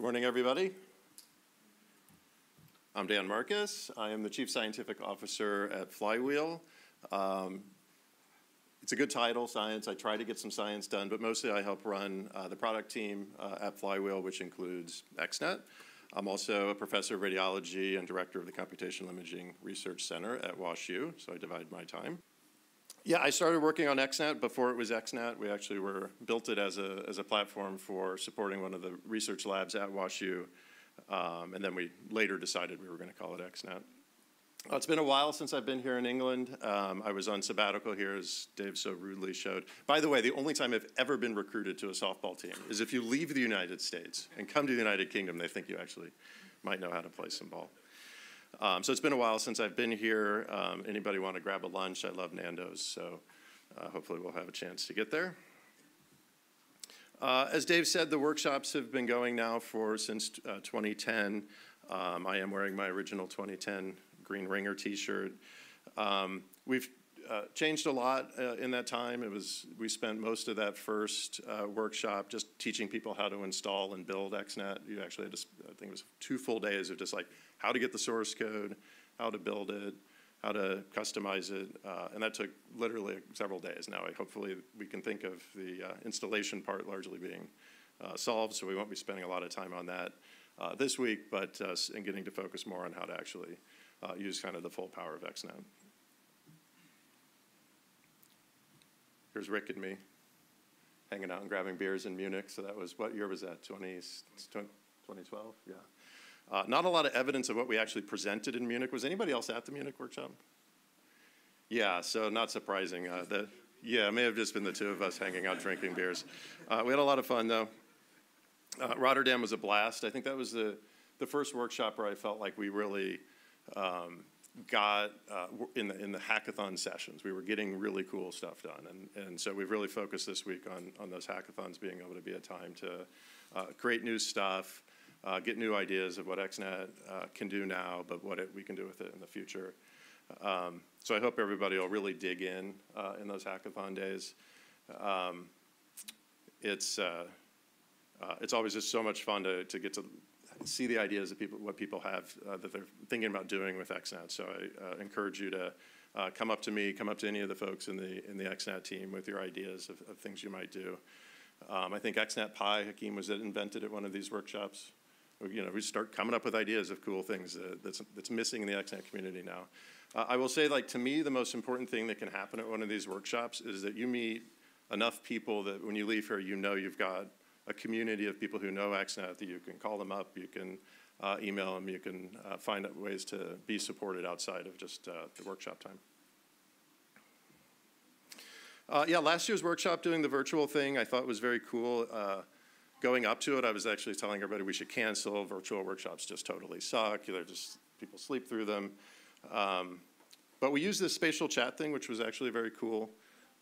Good morning, everybody. I'm Dan Marcus. I am the Chief Scientific Officer at Flywheel. It's a good title, science. I try to get some science done, but mostly I help run the product team at Flywheel, which includes XNAT. I'm also a professor of radiology and director of the Computational Imaging Research Center at WashU, so I divide my time. Yeah, I started working on XNAT before it was XNAT. We actually built it as a platform for supporting one of the research labs at WashU, and then we later decided we were going to call it XNAT. It's been a while since I've been here in England. I was on sabbatical here, as Dave so rudely showed. By the way, the only time I've ever been recruited to a softball team is if you leave the United States and come to the United Kingdom, they think you actually might know how to play some ball. So it's been a while since I've been here. Anybody want to grab a lunch? I love Nando's, so hopefully we'll have a chance to get there. As Dave said, the workshops have been going now since 2010. I am wearing my original 2010 Green Ringer t-shirt. We've changed a lot in that time. We spent most of that first workshop just teaching people how to install and build XNAT. You actually had I think it was 2 full days of just like how to get the source code, how to build it, how to customize it, and that took literally several days. Now, hopefully we can think of the installation part largely being solved, so we won't be spending a lot of time on that this week, but and getting to focus more on how to actually use kind of the full power of XNAT. Here's Rick and me hanging out and grabbing beers in Munich. So that was, what year was that, 2012? Yeah. Not a lot of evidence of what we actually presented in Munich. Was anybody else at the Munich workshop? Yeah, so not surprising. Yeah, it may have just been the two of us hanging out drinking beers. We had a lot of fun, though. Rotterdam was a blast. I think that was the first workshop where I felt like we really got in the hackathon sessions. We were getting really cool stuff done. And so we've really focused this week on those hackathons being able to be a time to create new stuff, get new ideas of what XNAT can do now, but what we can do with it in the future. So I hope everybody will really dig in those hackathon days. It's always just so much fun to get to see the ideas of what people have that they're thinking about doing with XNAT. So I encourage you to come up to me, come up to any of the folks in the XNAT team with your ideas of things you might do. I think XNAT Pi, Hakeem was invented at one of these workshops. We start coming up with ideas of cool things that's missing in the XNAT community now. I will say, like, to me, the most important thing that can happen at one of these workshops is that you meet enough people that when you leave here, you know you've got a community of people who know XNAT, that you can call them up, you can email them, you can find out ways to be supported outside of just the workshop time. Yeah, last year's workshop doing the virtual thing I thought was very cool. Going up to it, I was actually telling everybody we should cancel. Virtual workshops just totally suck. People sleep through them. But we used this spatial chat thing, which was actually very cool.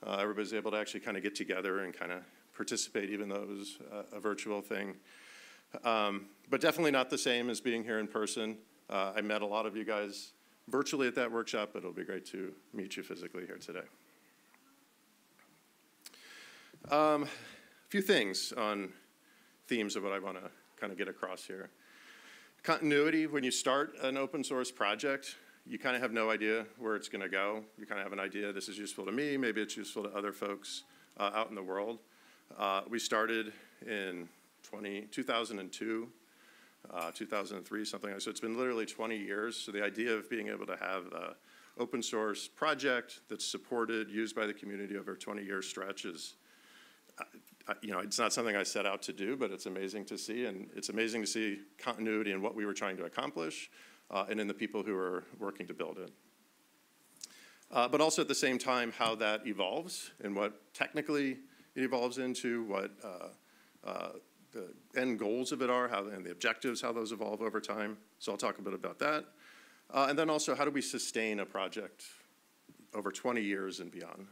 Everybody's able to actually kind of get together and kind of participate, even though it was a virtual thing. But definitely not the same as being here in person. I met a lot of you guys virtually at that workshop, but it'll be great to meet you physically here today. A few things on themes of what I want to kind of get across here. Continuity, when you start an open source project, you kind of have no idea where it's going to go. You kind of have an idea, this is useful to me, maybe it's useful to other folks out in the world. We started in 2002, 2003, something like that. So it's been literally 20 years. So the idea of being able to have an open source project that's supported, used by the community over a 20-year stretch is, it's not something I set out to do, but it's amazing to see. And it's amazing to see continuity in what we were trying to accomplish and in the people who are working to build it. But also at the same time, how that evolves and what technically it evolves into, what the end goals of it are, and the objectives, how those evolve over time. So I'll talk a bit about that. And then also, how do we sustain a project over 20 years and beyond?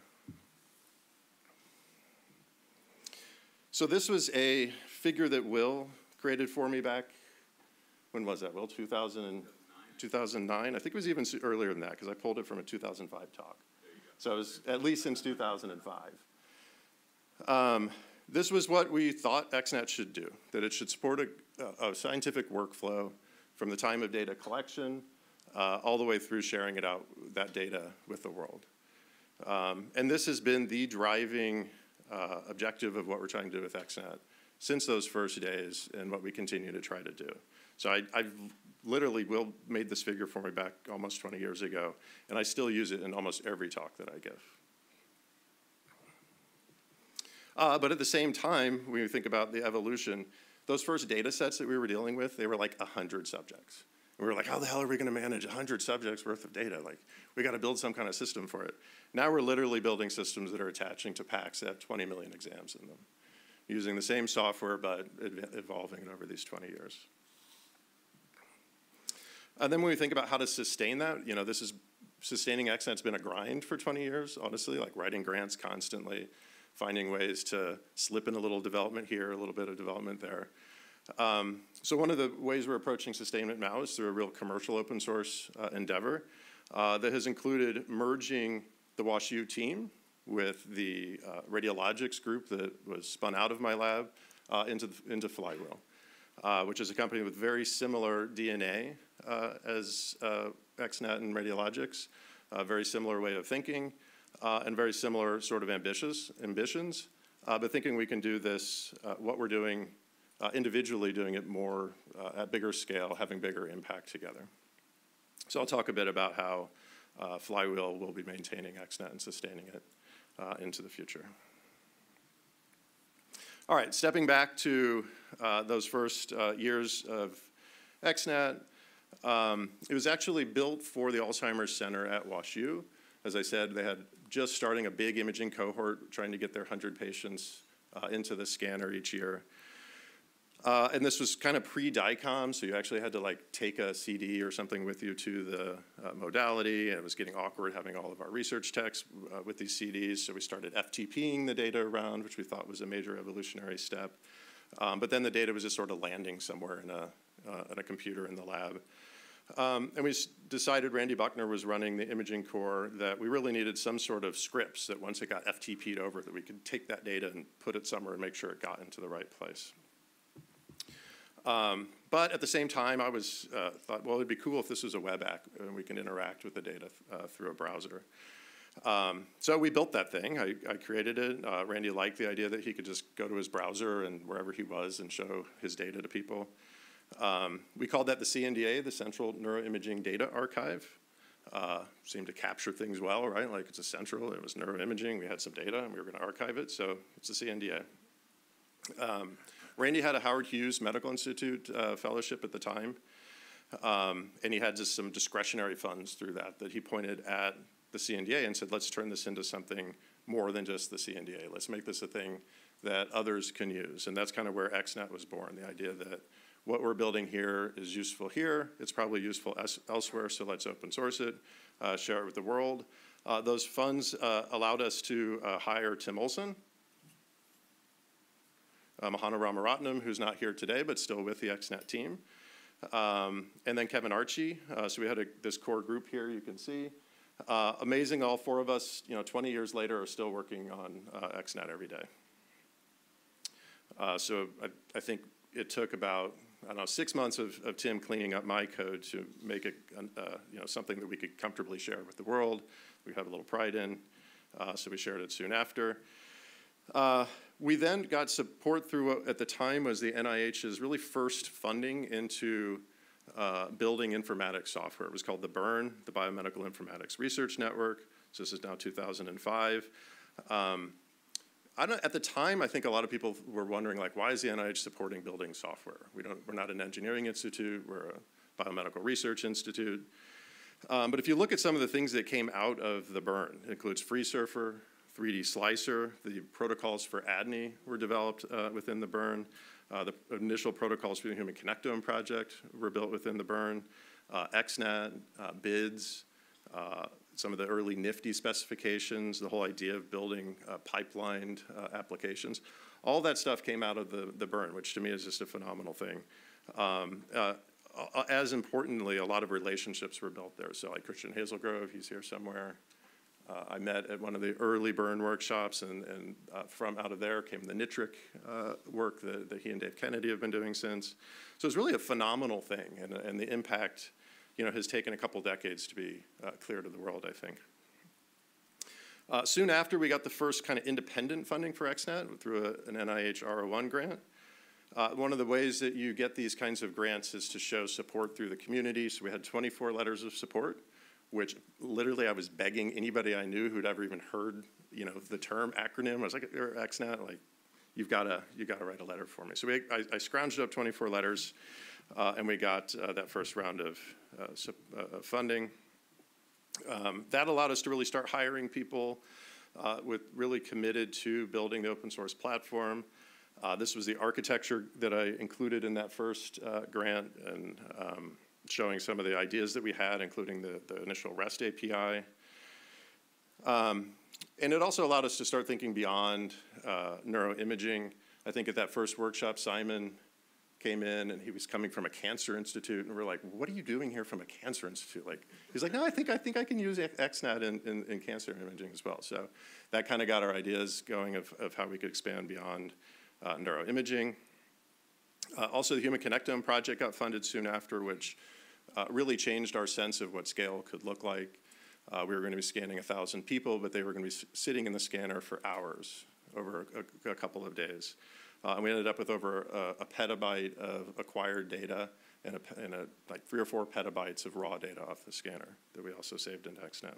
So this was a figure that Will created for me back, when was that, Will? 2009? I think it was even earlier than that, because I pulled it from a 2005 talk. So it was at least since 2005. this was what we thought XNAT should do, that it should support a scientific workflow from the time of data collection all the way through sharing it out, that data with the world. And this has been the driving objective of what we're trying to do with XNAT since those first days and what we continue to try to do. So I've literally made this figure for me back almost 20 years ago, and I still use it in almost every talk that I give. But at the same time, when you think about the evolution, those first data sets that we were dealing with, they were like 100 subjects. And we were like, how the hell are we going to manage 100 subjects worth of data? Like, we got to build some kind of system for it. Now we're literally building systems that are attaching to packs that have 20 million exams in them, using the same software, but evolving it over these 20 years. And then when we think about how to sustain that, sustaining XNAT's been a grind for 20 years, honestly, like writing grants constantly, finding ways to slip in a little development here, a little bit of development there. So one of the ways we're approaching sustainment now is through a real commercial open source endeavor that has included merging the WashU team with the radiologics group that was spun out of my lab into Flywheel, which is a company with very similar DNA as XNAT and radiologics, a very similar way of thinking, and very similar sort of ambitions, but thinking we can do this, what we're doing individually, doing it more at bigger scale, having bigger impact together. So I'll talk a bit about how Flywheel will be maintaining XNAT and sustaining it into the future. All right, stepping back to those first years of XNAT, it was actually built for the Alzheimer's Center at WashU. As I said, they had just starting a big imaging cohort, trying to get their 100 patients into the scanner each year. And this was kind of pre-DICOM, so you actually had to like take a CD or something with you to the modality, and it was getting awkward having all of our research techs with these CDs, so we started FTPing the data around, which we thought was a major evolutionary step. But then the data was just sort of landing somewhere in a computer in the lab. And we decided, Randy Buckner was running the imaging core, that we really needed some sort of scripts that once it got FTP'd over, that we could take that data and put it somewhere and make sure it got into the right place. But at the same time, I thought, well, it'd be cool if this was a web app and we can interact with the data through a browser. So we built that thing. I created it. Randy liked the idea that he could just go to his browser and wherever he was and show his data to people. We called that the CNDA, the Central Neuroimaging Data Archive. Seemed to capture things well, right? Like it's essential. It was neuroimaging. We had some data and we were going to archive it. So it's the CNDA. Randy had a Howard Hughes Medical Institute fellowship at the time, and he had just some discretionary funds through that he pointed at the CNDA and said, let's turn this into something more than just the CNDA. Let's make this a thing that others can use. And that's kind of where XNAT was born, the idea that what we're building here is useful here. It's probably useful elsewhere, so let's open source it, share it with the world. Those funds allowed us to hire Tim Olson, Mahana Ramaratnam, who's not here today, but still with the XNAT team. And then Kevin Archie. So we had this core group here, you can see. Amazing, all four of us, 20 years later, are still working on XNAT every day. So I think it took about, 6 months of Tim cleaning up my code to make it something that we could comfortably share with the world. We have a little pride in, so we shared it soon after. We then got support through what at the time was the NIH's really first funding into building informatics software. It was called the BIRN, the Biomedical Informatics Research Network. So this is now 2005. At the time, I think a lot of people were wondering, like, why is the NIH supporting building software? We're not an engineering institute. We're a biomedical research institute. But if you look at some of the things that came out of the BIRN, it includes FreeSurfer, 3D Slicer, the protocols for ADNI were developed within the BIRN. The initial protocols for the Human Connectome Project were built within the BIRN. XNAT, BIDS, some of the early NIFTY specifications, the whole idea of building pipelined applications. All that stuff came out of the BIRN, which to me is just a phenomenal thing. As importantly, a lot of relationships were built there. So like Christian Hazelgrove, he's here somewhere. I met at one of the early burn workshops, and from out of there came the nitric work that he and Dave Kennedy have been doing since. So it's really a phenomenal thing, and the impact, has taken a couple decades to be clear to the world, I think. Soon after, we got the first kind of independent funding for XNAT through an NIH R01 grant. One of the ways that you get these kinds of grants is to show support through the community. So we had 24 letters of support, which literally I was begging anybody I knew who'd ever even heard, the term acronym. I was like, XNAT, like, you've got to write a letter for me. So I scrounged up 24 letters, and we got that first round of funding. That allowed us to really start hiring people with really committed to building the open source platform. This was the architecture that I included in that first grant, and showing some of the ideas that we had, including the initial REST API. And it also allowed us to start thinking beyond neuroimaging. I think at that first workshop, Simon came in, and he was coming from a cancer institute, and we're like, what are you doing here from a cancer institute? Like, he's like, no, I think I can use XNAT in cancer imaging as well. So that kind of got our ideas going of how we could expand beyond neuroimaging. Also, the Human Connectome project got funded soon after, which really changed our sense of what scale could look like. We were going to be scanning 1,000 people, but they were going to be sitting in the scanner for hours over a couple of days. And we ended up with over a petabyte of acquired data and like 3 or 4 petabytes of raw data off the scanner that we also saved into XNAT.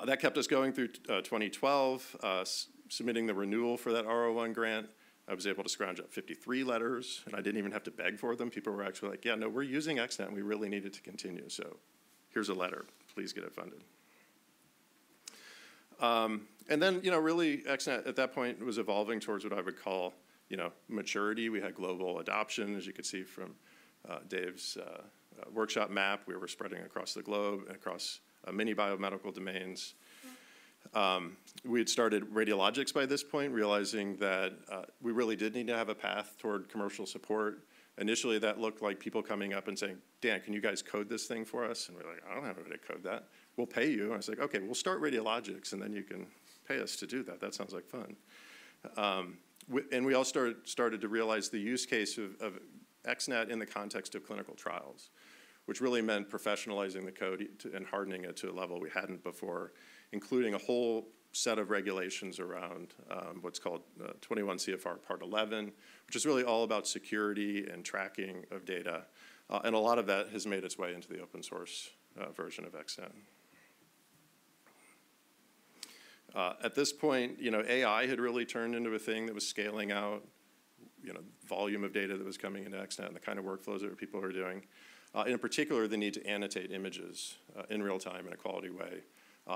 That kept us going through 2012, submitting the renewal for that R01 grant. I was able to scrounge up 53 letters, and I didn't even have to beg for them. People were actually like, yeah, no, we're using XNAT, and we really need it to continue. So here's a letter. Please get it funded. And then, really, XNAT at that point was evolving towards what I would call, maturity. We had global adoption, as you could see from Dave's workshop map. We were spreading across the globe and across many biomedical domains. We had started radiologics by this point, realizing that we really did need to have a path toward commercial support. Initially, that looked like people coming up and saying, Dan, can you guys code this thing for us? And we're like, I don't have a way to code that. We'll pay you. And I was like, okay, we'll start radiologics, and then you can pay us to do that. That sounds like fun. And we all started to realize the use case of XNAT in the context of clinical trials, which really meant professionalizing the code and hardening it to a level we hadn't before, including a whole set of regulations around what's called 21 CFR Part 11, which is really all about security and tracking of data. And a lot of that has made its way into the open source version of XNAT. At this point, AI had really turned into a thing that was scaling out, volume of data that was coming into XNAT and the kind of workflows that people were doing. In particular, the need to annotate images in real time in a quality way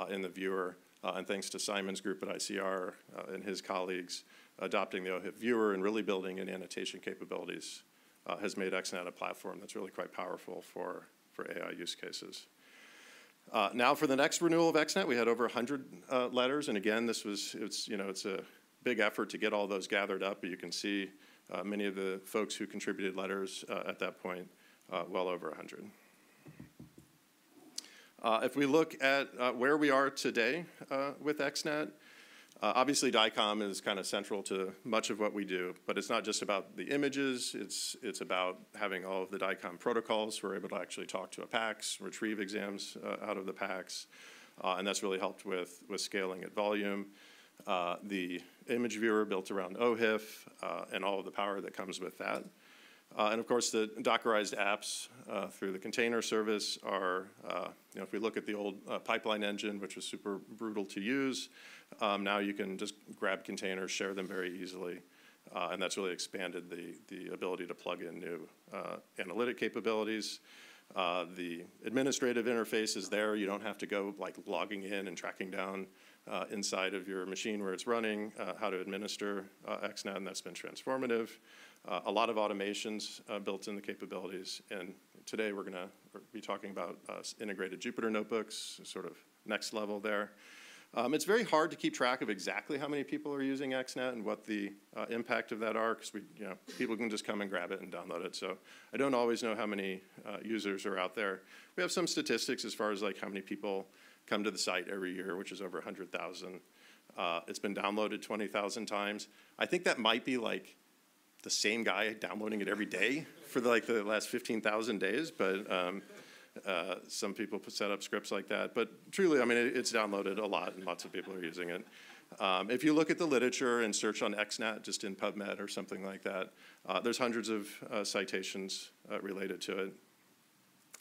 in the viewer. And thanks to Simon's group at ICR and his colleagues adopting the OHIP viewer and really building in annotation capabilities has made XNAT a platform that's really quite powerful for AI use cases. Now for the next renewal of XNAT, we had over 100 letters, and again, it's a big effort to get all those gathered up, but you can see many of the folks who contributed letters at that point, well over 100. If we look at where we are today with XNAT, obviously DICOM is kind of central to much of what we do, but it's not just about the images, it's about having all of the DICOM protocols. We're able to actually talk to a PACS, retrieve exams out of the PACS, and that's really helped with scaling at volume. The image viewer built around OHIP and all of the power that comes with that. And of course, the Dockerized apps through the container service are, if we look at the old pipeline engine, which was super brutal to use, now you can just grab containers, share them very easily, and that's really expanded the ability to plug in new analytic capabilities. The administrative interface is there. You don't have to go like logging in and tracking down inside of your machine where it's running how to administer XNAT, and that's been transformative. A lot of automations built in the capabilities, and today we're going to be talking about integrated Jupyter notebooks, sort of next level there. It's very hard to keep track of exactly how many people are using XNAT and what the impact of that are, because people can just come and grab it and download it. So I don't always know how many users are out there. We have some statistics as far as like how many people come to the site every year, which is over 100,000. It's been downloaded 20,000 times. I think that might be like the same guy downloading it every day for the last 15,000 days, but some people set up scripts like that. But truly, I mean, it's downloaded a lot, and lots of people are using it. If you look at the literature and search on XNAT, just in PubMed or something like that, there's hundreds of citations related to it.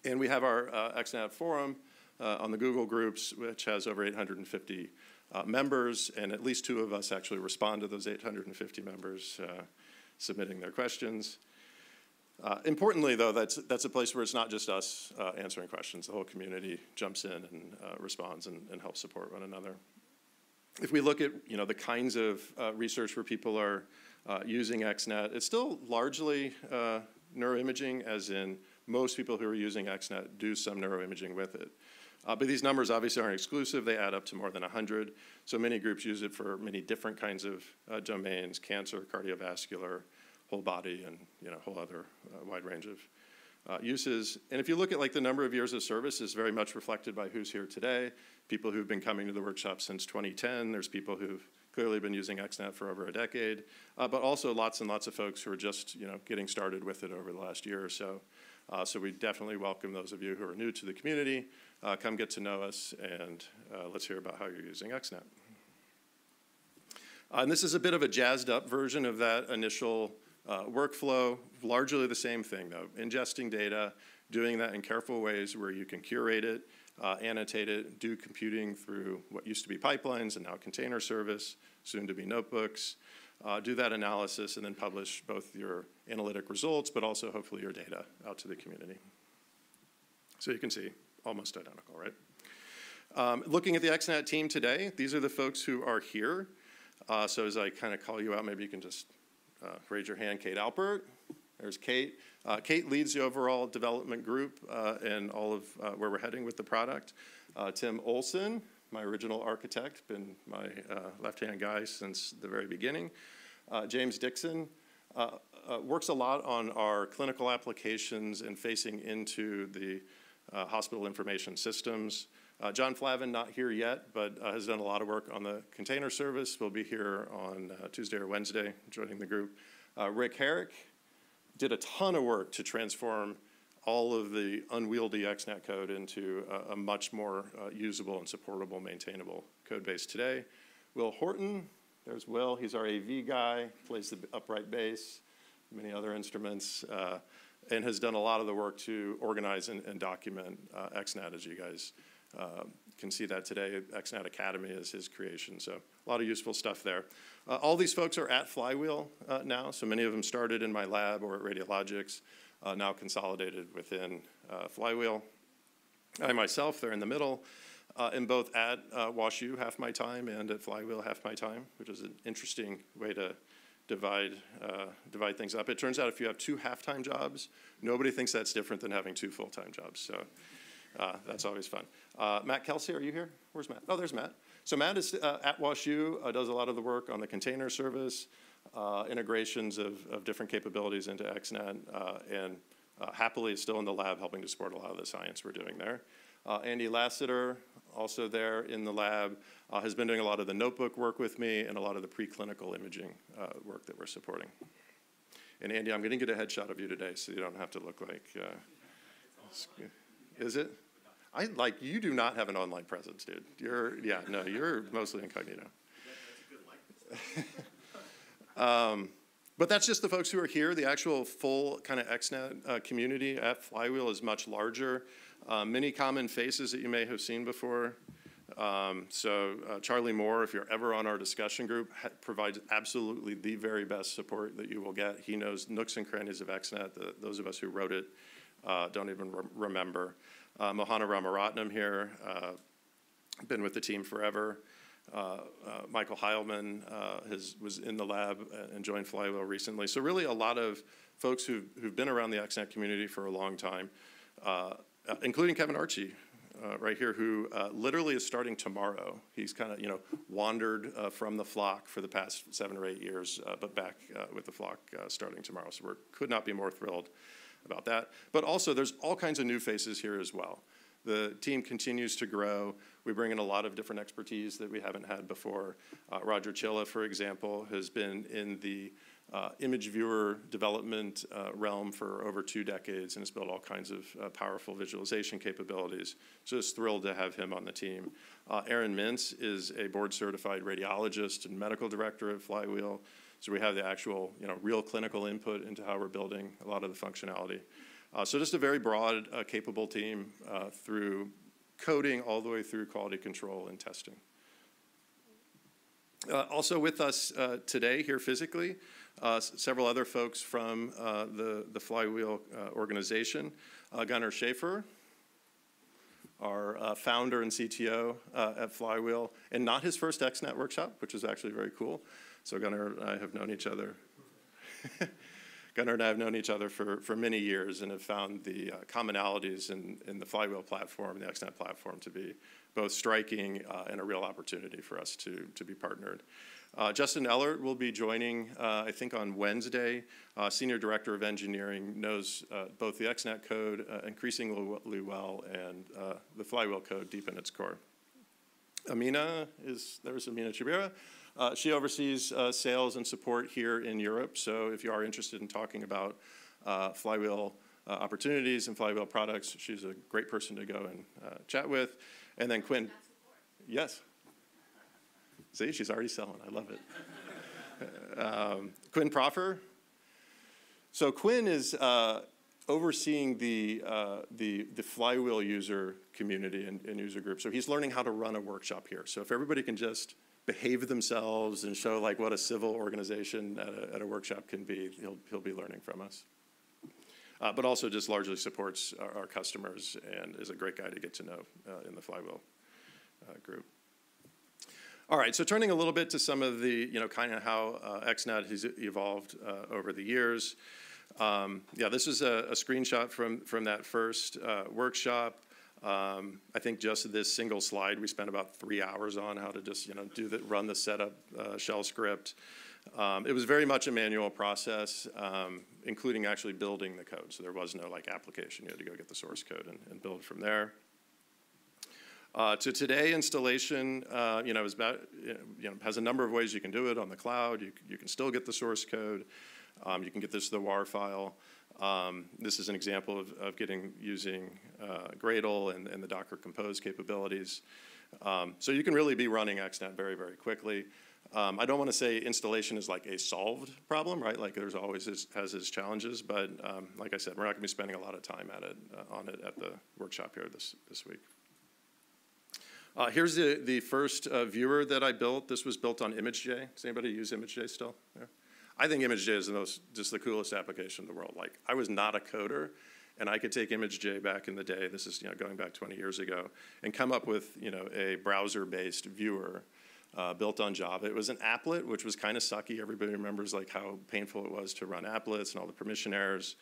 And we have our XNAT forum on the Google Groups, which has over 850 members, and at least 2 of us actually respond to those 850 members submitting their questions. Importantly, though, that's a place where it's not just us answering questions. The whole community jumps in and responds and helps support one another. If we look at the kinds of research where people are using XNAT, it's still largely neuroimaging, as in most people who are using XNAT do some neuroimaging with it. But these numbers obviously aren't exclusive. They add up to more than 100. So many groups use it for many different kinds of domains: cancer, cardiovascular, whole body, and a whole other wide range of uses. And if you look at the number of years of service, is very much reflected by who's here today. People who've been coming to the workshop since 2010. There's people who've clearly been using XNAT for over a decade, but also lots and lots of folks who are just getting started with it over the last year or so. So we definitely welcome those of you who are new to the community. Come get to know us, and let's hear about how you're using XNAT. And this is a bit of a jazzed up version of that initial workflow. Largely the same thing, though. Ingesting data, doing that in careful ways where you can curate it, annotate it, do computing through what used to be pipelines and now container service, soon to be notebooks, do that analysis, and then publish both your analytic results, but also hopefully your data out to the community. So you can see, almost identical, right? Looking at the XNAT team today, these are the folks who are here. So as I kind of call you out, maybe you can just raise your hand. Kate Alpert. There's Kate. Kate leads the overall development group and all of where we're heading with the product. Tim Olson, my original architect, been my left-hand guy since the very beginning. James Dixon works a lot on our clinical applications and facing into the hospital information systems. John Flavin, not here yet, but has done a lot of work on the container service. Will be here on Tuesday or Wednesday, joining the group. Rick Herrick did a ton of work to transform all of the unwieldy XNAT code into a much more usable and supportable, maintainable code base today. Will Horton, there's Will. He's our AV guy, plays the upright bass, many other instruments, and has done a lot of the work to organize and document XNAT, as you guys can see that today. XNAT Academy is his creation, so a lot of useful stuff there. All these folks are at Flywheel now, so many of them started in my lab or at Radiologics, now consolidated within Flywheel. I myself, they're in the middle, in both at WashU half my time and at Flywheel half my time, which is an interesting way to divide things up. It turns out if you have 2 half-time jobs, nobody thinks that's different than having 2 full-time jobs, so that's always fun. Matt Kelsey, are you here? Where's Matt? Oh, there's Matt. So Matt is at WashU, does a lot of the work on the container service, integrations of different capabilities into XNAT, and happily is still in the lab helping to support a lot of the science we're doing there. Andy Lassiter, also there in the lab, has been doing a lot of the notebook work with me and a lot of the preclinical imaging work that we're supporting. And Andy, I'm going to get a headshot of you today so you don't have to look like... Is it? You do not have an online presence, dude. You're mostly incognito. But that's just the folks who are here. The actual full kind of XNAT community at Flywheel is much larger. Many common faces that you may have seen before. Charlie Moore, if you're ever on our discussion group, provides absolutely the very best support that you will get. He knows nooks and crannies of XNAT. Those of us who wrote it don't even remember. Mohana Ramaratnam here, been with the team forever. Michael Heilman was in the lab and joined Flywheel recently. So really a lot of folks who've been around the XNAT community for a long time, including Kevin Archie right here, who literally is starting tomorrow. He's kind of wandered from the flock for the past 7 or 8 years, but back with the flock starting tomorrow. So we could not be more thrilled about that. But also there's all kinds of new faces here as well. The team continues to grow. We bring in a lot of different expertise that we haven't had before. Roger Chilla, for example, has been in the image viewer development realm for over 2 decades and has built all kinds of powerful visualization capabilities. Just thrilled to have him on the team. Aaron Mintz is a board-certified radiologist and medical director at Flywheel. So we have the actual, real clinical input into how we're building a lot of the functionality. So just a very broad, capable team through coding all the way through quality control and testing. Also with us today here physically, several other folks from the Flywheel organization. Gunnar Schaefer, our founder and CTO at Flywheel, and not his first XNAT workshop, which is actually very cool. So Gunnar and I have known each other. Gunnar and I have known each other for many years and have found the commonalities in the Flywheel platform, the XNAT platform, to be both striking and a real opportunity for us to be partnered. Justin Ellert will be joining, I think, on Wednesday. Senior Director of Engineering, knows both the XNAT code increasingly well and the Flywheel code deep in its core. There's Amina Chibira. She oversees sales and support here in Europe, so if you are interested in talking about Flywheel opportunities and Flywheel products, she's a great person to go and chat with. And then Quinn. Yes. See, she's already selling. I love it. Quinn Proffer. So Quinn is overseeing the Flywheel user community and user group. So he's learning how to run a workshop here. So if everybody can just behave themselves and show like what a civil organization at a workshop can be, he'll be learning from us. But also just largely supports our customers and is a great guy to get to know in the Flywheel group. All right, so turning a little bit to some of the, kind of how XNAT has evolved over the years. Yeah, this is a screenshot from that first workshop. I think just this single slide, we spent about 3 hours on how to just, run the setup shell script. It was very much a manual process, including actually building the code. So there was no application. You had to go get the source code and build from there. To today, installation, is about, has a number of ways you can do it on the cloud. You can still get the source code. You can get this to the WAR file. This is an example of using Gradle and the Docker Compose capabilities. So you can really be running XNAT very, very quickly. I don't want to say installation is like a solved problem, right? Like there's always has its challenges, but like I said, we're not going to be spending a lot of time on it at the workshop here this week. Here's the first viewer that I built. This was built on ImageJ. Does anybody use ImageJ still? Yeah. I think ImageJ is just the coolest application in the world. Like, I was not a coder, and I could take ImageJ back in the day, this is going back 20 years ago, and come up with a browser-based viewer built on Java. It was an applet, which was kind of sucky. Everybody remembers how painful it was to run applets and all the permission errors.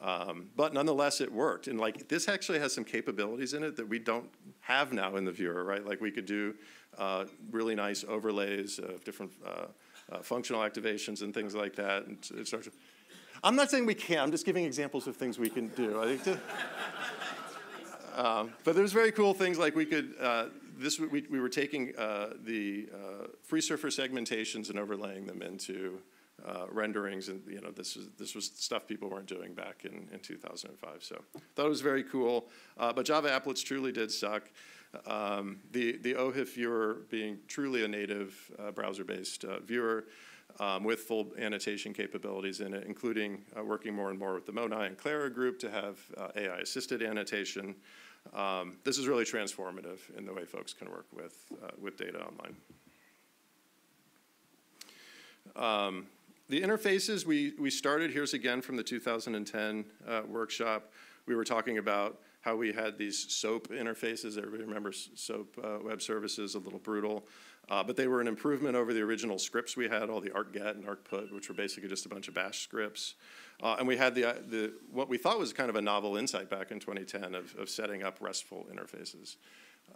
But nonetheless, it worked. And this actually has some capabilities in it that we don't have now in the viewer, right? Like we could do really nice overlays of different functional activations and things like that. And it starts. I'm not saying we can't. I'm just giving examples of things we can do. I think. But there's very cool things like we could. We were taking the free surfer segmentations and overlaying them into renderings, and this was stuff people weren't doing back in 2005. So thought it was very cool. But Java applets truly did suck. The OHIF viewer being truly a native browser-based viewer with full annotation capabilities in it, including working more and more with the Monai and Clara group to have AI-assisted annotation. This is really transformative in the way folks can work with data online. The interfaces we started, here's again from the 2010 workshop. We were talking about how we had these SOAP interfaces. Everybody remembers SOAP web services, a little brutal. But they were an improvement over the original scripts we had, all the arcget and arcput, which were basically just a bunch of bash scripts. And we had what we thought was kind of a novel insight back in 2010 of setting up RESTful interfaces.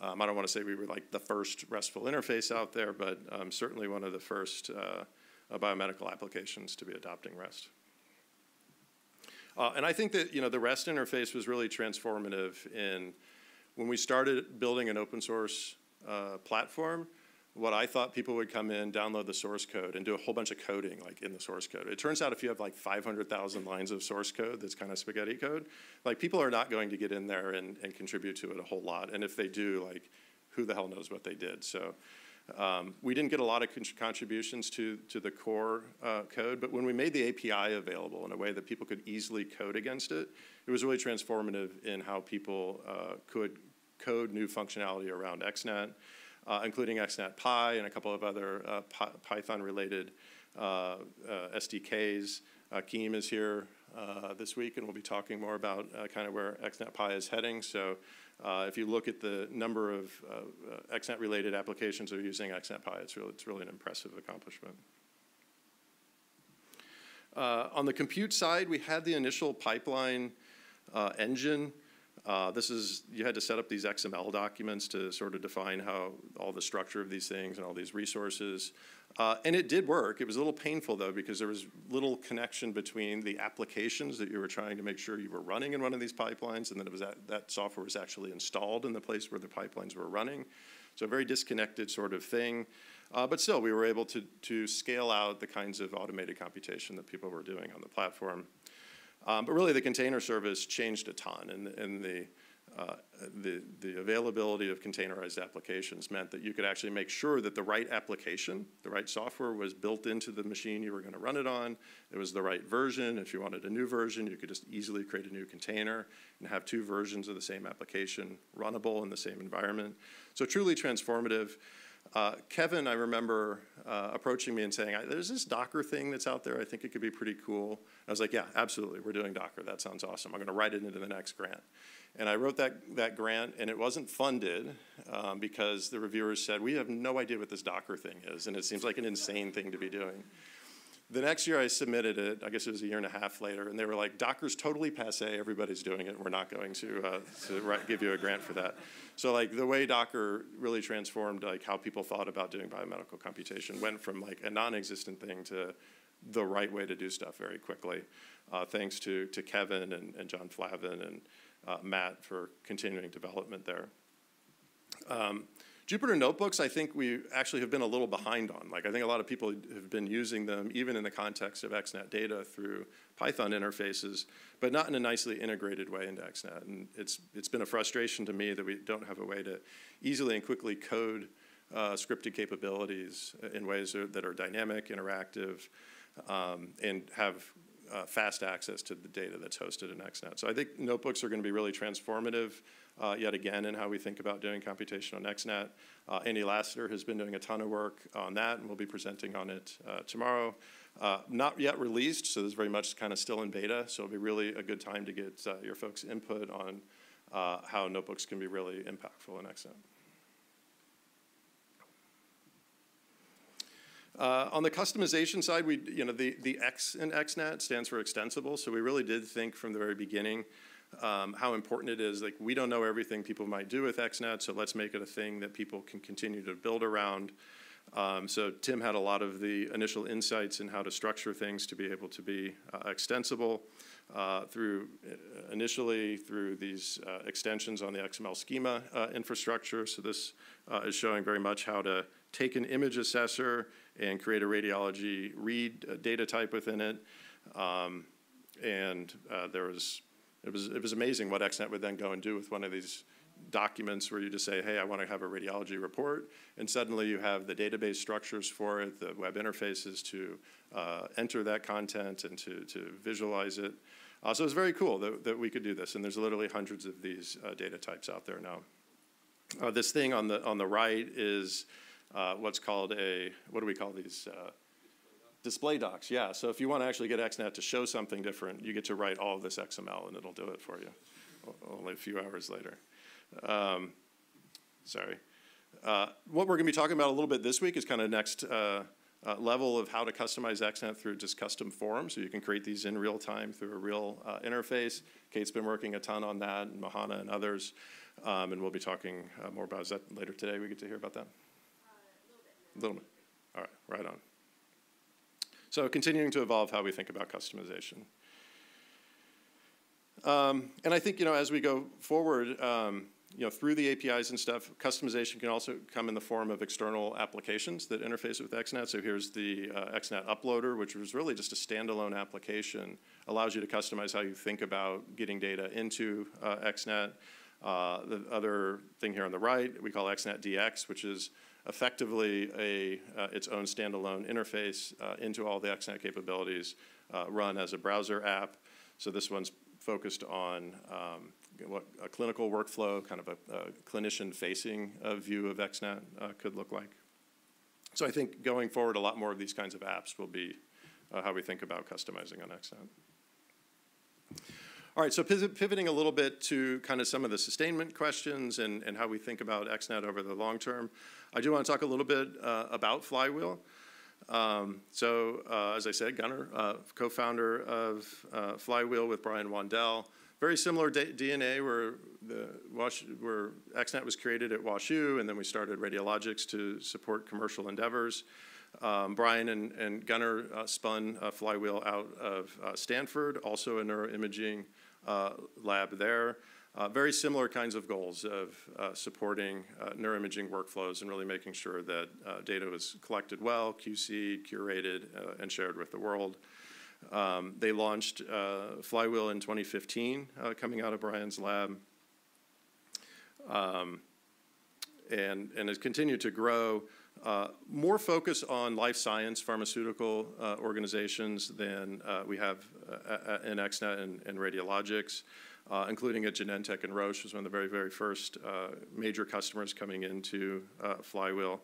I don't want to say we were like the first RESTful interface out there, but certainly one of the first biomedical applications to be adopting REST. And I think that the REST interface was really transformative in when we started building an open source platform, what I thought people would come in, download the source code, and do a whole bunch of coding like in the source code. It turns out if you have like 500,000 lines of source code that's kind of spaghetti code, like people are not going to get in there and contribute to it a whole lot. And if they do, like who the hell knows what they did. So we didn't get a lot of contributions to the core code, but when we made the API available in a way that people could easily code against it, it was really transformative in how people could code new functionality around XNAT. Including XNAT Pi and a couple of other Python-related SDKs. Keem is here this week, and we'll be talking more about kind of where XNAT Pi is heading. So if you look at the number of XNAT-related applications that are using XNAT Pi, it's really an impressive accomplishment. On the compute side, we had the initial pipeline engine. You had to set up these XML documents to sort of define how all the structure of these things and all these resources. And it did work. It was a little painful though, because there was little connection between the applications that you were trying to make sure you were running in one of these pipelines, and then it was that software was actually installed in the place where the pipelines were running. So a very disconnected sort of thing. But still, we were able to scale out the kinds of automated computation that people were doing on the platform. But really, the container service changed a ton, and the availability of containerized applications meant that you could actually make sure that the right application, the right software was built into the machine you were going to run it on. It was the right version. If you wanted a new version, you could just easily create a new container and have two versions of the same application runnable in the same environment. So truly transformative. Kevin, I remember approaching me and saying, there's this Docker thing that's out there. I think it could be pretty cool. I was like, yeah, absolutely. We're doing Docker. That sounds awesome. I'm going to write it into the next grant. And I wrote that grant, and it wasn't funded because the reviewers said, we have no idea what this Docker thing is, and it seems like an insane thing to be doing. The next year I submitted it, I guess it was a year and a half later, and they were like, Docker's totally passé, everybody's doing it, we're not going to give you a grant for that. So like the way Docker really transformed like how people thought about doing biomedical computation went from like a non-existent thing to the right way to do stuff very quickly, thanks to Kevin and John Flavin and Matt for continuing development there. Jupyter Notebooks, I think we actually have been a little behind on. Like, I think a lot of people have been using them, even in the context of XNAT data through Python interfaces, but not in a nicely integrated way into XNAT. And it's been a frustration to me that we don't have a way to easily and quickly code scripted capabilities in ways that are dynamic, interactive, and have fast access to the data that's hosted in XNAT. So I think notebooks are going to be really transformative yet again in how we think about doing computation on XNAT. Andy Lassiter has been doing a ton of work on that, and we'll be presenting on it tomorrow. Not yet released, so this is very much kind of still in beta, so it'll be really a good time to get your folks' input on how notebooks can be really impactful in XNAT. On the customization side, the X in XNAT stands for extensible, so we really did think from the very beginning how important it is. Like, we don't know everything people might do with XNAT, so let's make it a thing that people can continue to build around. So Tim had a lot of the initial insights in how to structure things to be able to be extensible initially through these extensions on the XML schema infrastructure. So this is showing very much how to take an image assessor and create a radiology read data type within it. It was amazing what XNAT would then go and do with one of these documents where you just say, hey, I want to have a radiology report, and suddenly you have the database structures for it, the web interfaces to enter that content and to visualize it. So it's very cool that we could do this, and there's literally hundreds of these data types out there now. This thing on the right is what's called what do we call these? Display docs, yeah. So if you want to actually get XNAT to show something different, you get to write all of this XML, and it'll do it for you only a few hours later. Sorry. What we're going to be talking about a little bit this week is kind of next level of how to customize XNAT through just custom forms. So you can create these in real time through a real interface. Kate's been working a ton on that, and Mahana and others. And we'll be talking more about that later today. We get to hear about that? A little bit. All right, right on. So continuing to evolve how we think about customization. And I think, as we go forward, through the APIs and stuff, customization can also come in the form of external applications that interface with XNAT. So here's the XNAT uploader, which was really just a standalone application. Allows you to customize how you think about getting data into XNAT. The other thing here on the right, we call XNAT DX, which is effectively its own standalone interface into all the XNAT capabilities, run as a browser app. So this one's focused on what a clinical workflow, kind of a clinician-facing view of XNAT could look like. So I think going forward, a lot more of these kinds of apps will be how we think about customizing on XNAT. All right, so pivoting a little bit to kind of some of the sustainment questions and how we think about XNAT over the long term, I do want to talk a little bit about Flywheel. As I said, Gunnar, co-founder of Flywheel with Brian Wandel. Very similar DNA where XNAT was created at WashU, and then we started Radiologics to support commercial endeavors. Brian and Gunnar spun Flywheel out of Stanford, also a neuroimaging lab there. Very similar kinds of goals of supporting neuroimaging workflows and really making sure that data was collected well, QC'd, curated, and shared with the world. They launched Flywheel in 2015, coming out of Brian's lab, and has continued to grow. More focus on life science pharmaceutical organizations than we have in XNAT and Radiologics, including at Genentech and Roche was one of the very, very first major customers coming into Flywheel.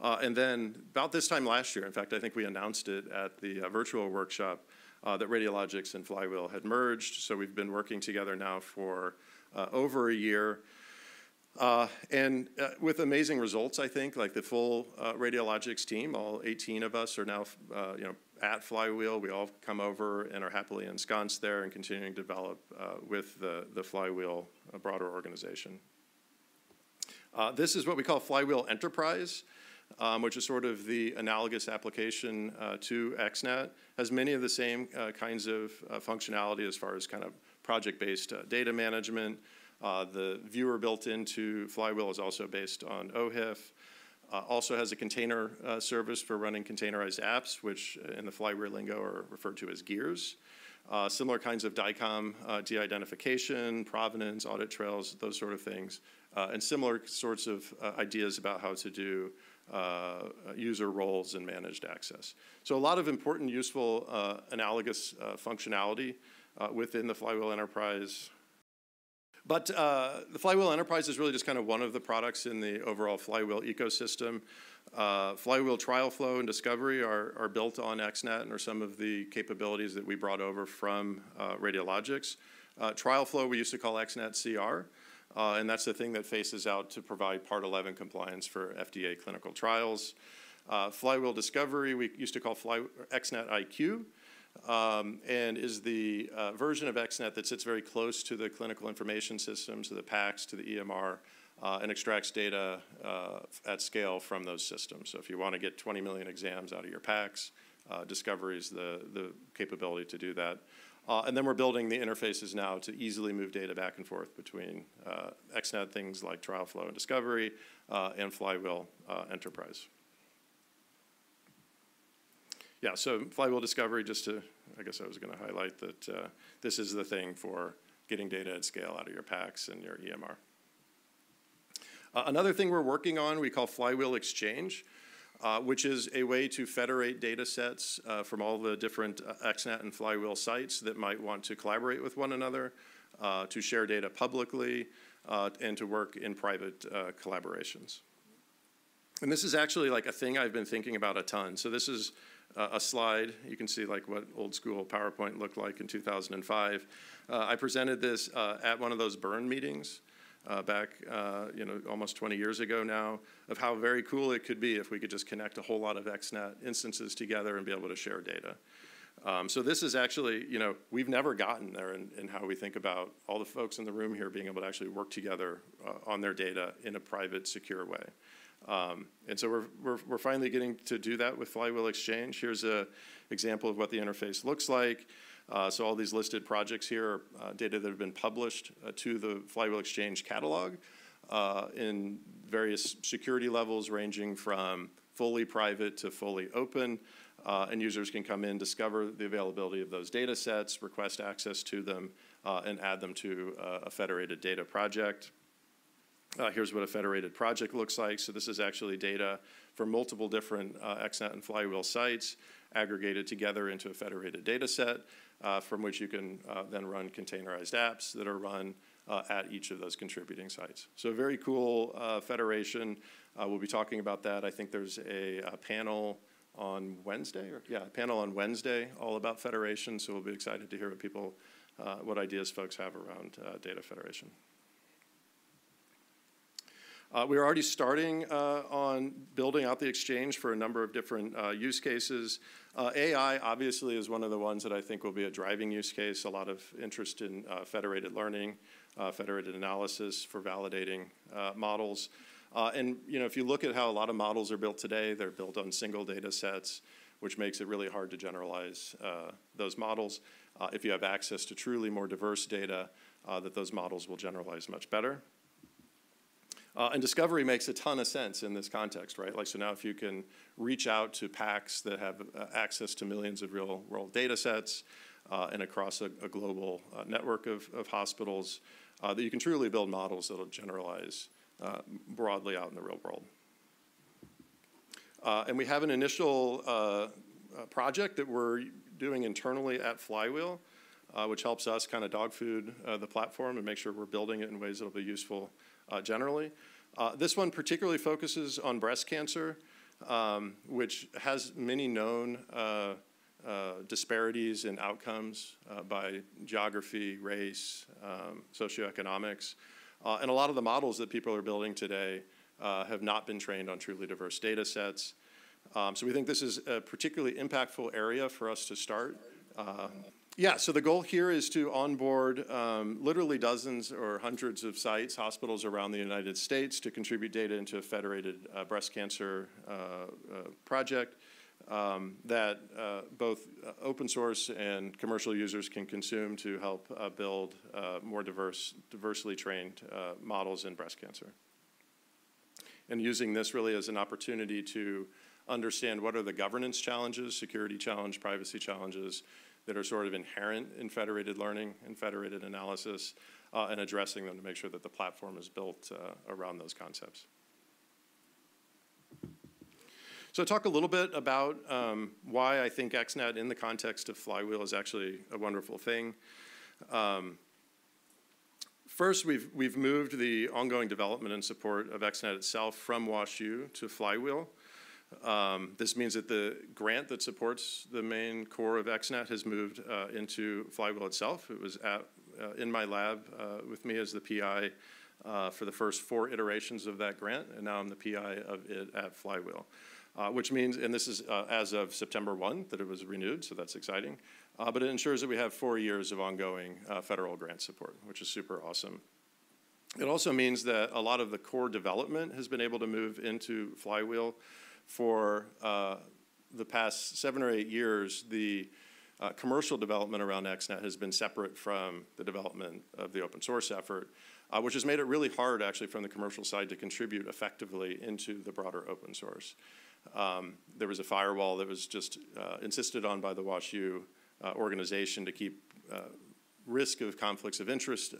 And then about this time last year, in fact, I think we announced it at the virtual workshop, that Radiologics and Flywheel had merged. So we've been working together now for over a year. And with amazing results, I think, like the full Radiologics team, all 18 of us are now at Flywheel. We all come over and are happily ensconced there and continuing to develop with the Flywheel broader organization. This is what we call Flywheel Enterprise, which is sort of the analogous application to XNAT. Has many of the same kinds of functionality as far as kind of project-based data management. The viewer built into Flywheel is also based on OHIF. Also has a container service for running containerized apps, which in the Flywheel lingo are referred to as gears. Similar kinds of DICOM de-identification, provenance, audit trails, those sort of things. And similar sorts of ideas about how to do user roles and managed access. So a lot of important, useful, analogous functionality within the Flywheel Enterprise. But the Flywheel Enterprise is really just kind of one of the products in the overall Flywheel ecosystem. Flywheel trial flow and discovery are built on XNAT and are some of the capabilities that we brought over from Radiologics. Trial flow we used to call XNAT CR, and that's the thing that faces out to provide Part 11 compliance for FDA clinical trials. Flywheel discovery we used to call XNAT IQ. And is the version of XNAT that sits very close to the clinical information systems, to the PACS, to the EMR, and extracts data at scale from those systems. So if you want to get 20 million exams out of your PACS, discovery is the capability to do that. And then we're building the interfaces now to easily move data back and forth between XNAT things like trial flow and discovery and Flywheel Enterprise. Yeah, so Flywheel discovery, I guess I was going to highlight that this is the thing for getting data at scale out of your PACS and your EMR. Another thing we're working on, we call Flywheel Exchange, which is a way to federate data sets from all the different XNAT and Flywheel sites that might want to collaborate with one another, to share data publicly, and to work in private collaborations. And this is actually like a thing I've been thinking about a ton. So this is a slide. You can see like what old school PowerPoint looked like in 2005. I presented this at one of those Burn meetings back almost 20 years ago now, of how very cool it could be if we could just connect a whole lot of XNAT instances together and be able to share data. So this is actually, we've never gotten there in how we think about all the folks in the room here being able to actually work together on their data in a private, secure way. And so we're finally getting to do that with Flywheel Exchange. Here's an example of what the interface looks like. So all these listed projects here are data that have been published to the Flywheel Exchange catalog. in various security levels ranging from fully private to fully open, and users can come in, discover the availability of those data sets, request access to them, and add them to a federated data project. Here's what a federated project looks like. So this is actually data from multiple different XNAT and Flywheel sites aggregated together into a federated data set from which you can then run containerized apps that are run at each of those contributing sites. So very cool federation. We'll be talking about that. I think there's a panel on Wednesday, a panel on Wednesday all about federation. So we'll be excited to hear what ideas folks have around data federation. We're already starting on building out the exchange for a number of different use cases. AI obviously is one of the ones that I think will be a driving use case. A lot of interest in federated learning, federated analysis for validating models. And if you look at how a lot of models are built today, they're built on single data sets, which makes it really hard to generalize those models. If you have access to truly more diverse data, that those models will generalize much better. And discovery makes a ton of sense in this context, right? Like, so now if you can reach out to PACs that have access to millions of real-world data sets and across a global network of hospitals, that you can truly build models that will generalize broadly out in the real world. And we have an initial project that we're doing internally at Flywheel, which helps us kind of dog food the platform and make sure we're building it in ways that will be useful generally. This one particularly focuses on breast cancer, which has many known disparities in outcomes by geography, race, socioeconomics. And a lot of the models that people are building today have not been trained on truly diverse data sets. So we think this is a particularly impactful area for us to start. Yeah, so the goal here is to onboard literally dozens or hundreds of sites, hospitals around the United States to contribute data into a federated breast cancer project that both open source and commercial users can consume to help build more diversely trained models in breast cancer. And using this really as an opportunity to understand what are the governance challenges, security challenge, privacy challenges that are sort of inherent in federated learning and federated analysis, and addressing them to make sure that the platform is built around those concepts. So talk a little bit about why I think XNAT in the context of Flywheel is actually a wonderful thing. First, we've moved the ongoing development and support of XNAT itself from WashU to Flywheel. This means that the grant that supports the main core of XNAT has moved into Flywheel itself. It was in my lab with me as the PI for the first 4 iterations of that grant, and now I'm the PI of it at Flywheel. Which means, and this is as of September 1, that it was renewed, so that's exciting. But it ensures that we have 4 years of ongoing federal grant support, which is super awesome. It also means that a lot of the core development has been able to move into Flywheel. For the past 7 or 8 years, the commercial development around XNAT has been separate from the development of the open source effort, which has made it really hard, actually, from the commercial side to contribute effectively into the broader open source. There was a firewall that was just insisted on by the WashU organization to keep risk of conflicts of interest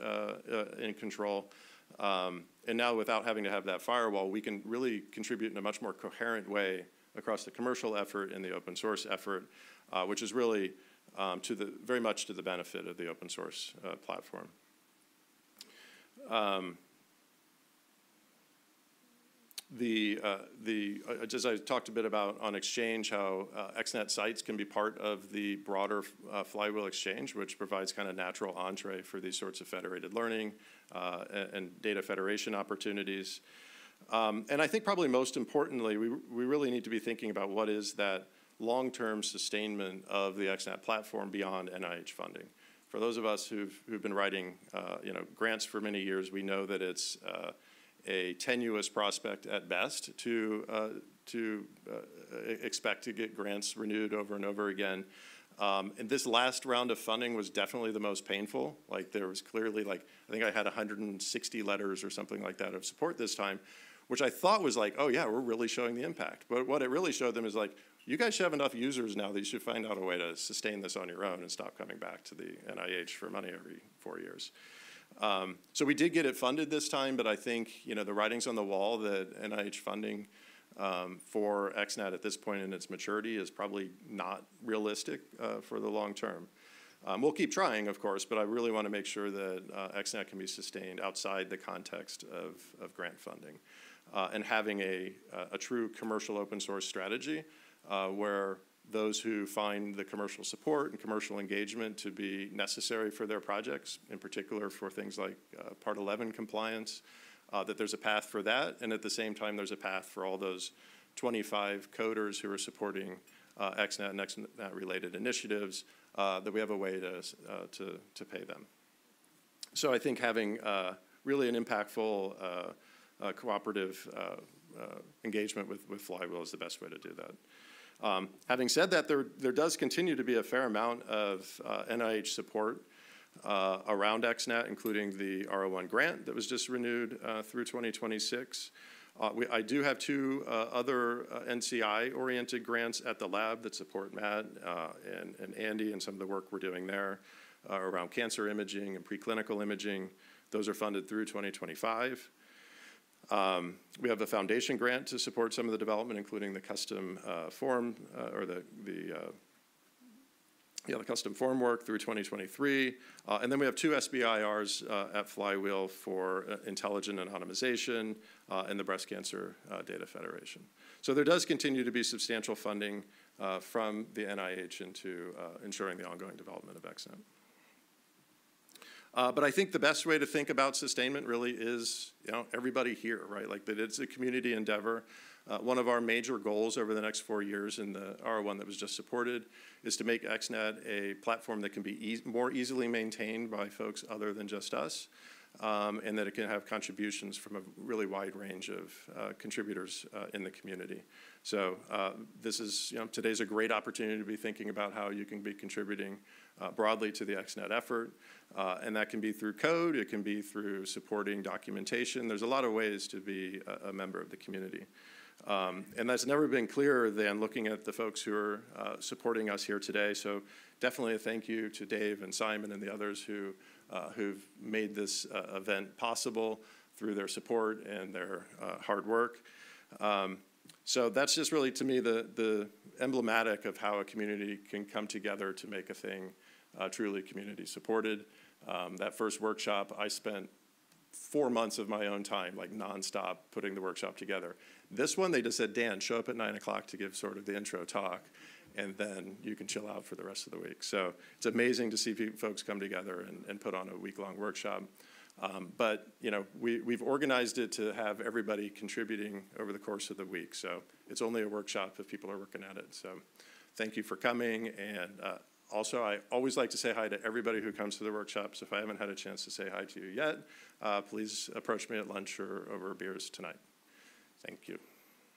in control. And now, without having to have that firewall, we can really contribute in a much more coherent way across the commercial effort and the open source effort, which is really very much to the benefit of the open source platform. As I talked a bit about on Exchange, how XNAT sites can be part of the broader Flywheel Exchange, which provides kind of natural entree for these sorts of federated learning and data federation opportunities. And I think probably most importantly, we really need to be thinking about what is that long-term sustainment of the XNAT platform beyond NIH funding. For those of us who've been writing grants for many years, we know that it's a tenuous prospect at best to expect to get grants renewed over and over again. And this last round of funding was definitely the most painful. Like there was clearly like, I think I had 160 letters or something like that of support this time, which I thought was like, oh yeah, we're really showing the impact. But what it really showed them is like, you guys should have enough users now that you should find out a way to sustain this on your own and stop coming back to the NIH for money every 4 years. So we did get it funded this time, but I think, you know, the writing's on the wall that NIH funding for XNAT at this point in its maturity is probably not realistic for the long term. We'll keep trying, of course, but I really want to make sure that XNAT can be sustained outside the context of grant funding. And having a true commercial open source strategy where those who find the commercial support and commercial engagement to be necessary for their projects, in particular for things like Part 11 compliance, that there's a path for that, and at the same time there's a path for all those 25 coders who are supporting XNAT and XNAT-related initiatives, that we have a way to pay them. So I think having really an impactful cooperative engagement with Flywheel is the best way to do that. Having said that, there does continue to be a fair amount of NIH support around XNAT, including the R01 grant that was just renewed through 2026. I do have two other NCI-oriented grants at the lab that support Matt and Andy and some of the work we're doing there around cancer imaging and preclinical imaging. Those are funded through 2025. We have a foundation grant to support some of the development, including the custom form or the custom form work through 2023. And then we have two SBIRs at Flywheel for intelligent anonymization and the Breast Cancer Data Federation. So there does continue to be substantial funding from the NIH into ensuring the ongoing development of XNAT. But I think the best way to think about sustainment really is, you know, everybody here, right? Like that it's a community endeavor. One of our major goals over the next 4 years in the R01 that was just supported is to make XNAT a platform that can be more easily maintained by folks other than just us, and that it can have contributions from a really wide range of contributors in the community. So this is, you know, today's a great opportunity to be thinking about how you can be contributing broadly to the XNAT effort, and that can be through code, it can be through supporting documentation. There's a lot of ways to be a member of the community. And that's never been clearer than looking at the folks who are supporting us here today. So definitely a thank you to Dave and Simon and the others who've made this event possible through their support and their hard work. So that's just really, to me, the emblematic of how a community can come together to make a thing truly community supported. That first workshop, I spent 4 months of my own time, like nonstop, putting the workshop together. This one, they just said, Dan, show up at 9 o'clock to give sort of the intro talk, and then you can chill out for the rest of the week. So it's amazing to see folks come together and put on a week-long workshop. But you know, we've organized it to have everybody contributing over the course of the week. So it's only a workshop if people are working at it. So thank you for coming. And also, I always like to say hi to everybody who comes to the workshops. If I haven't had a chance to say hi to you yet, please approach me at lunch or over beers tonight. Thank you.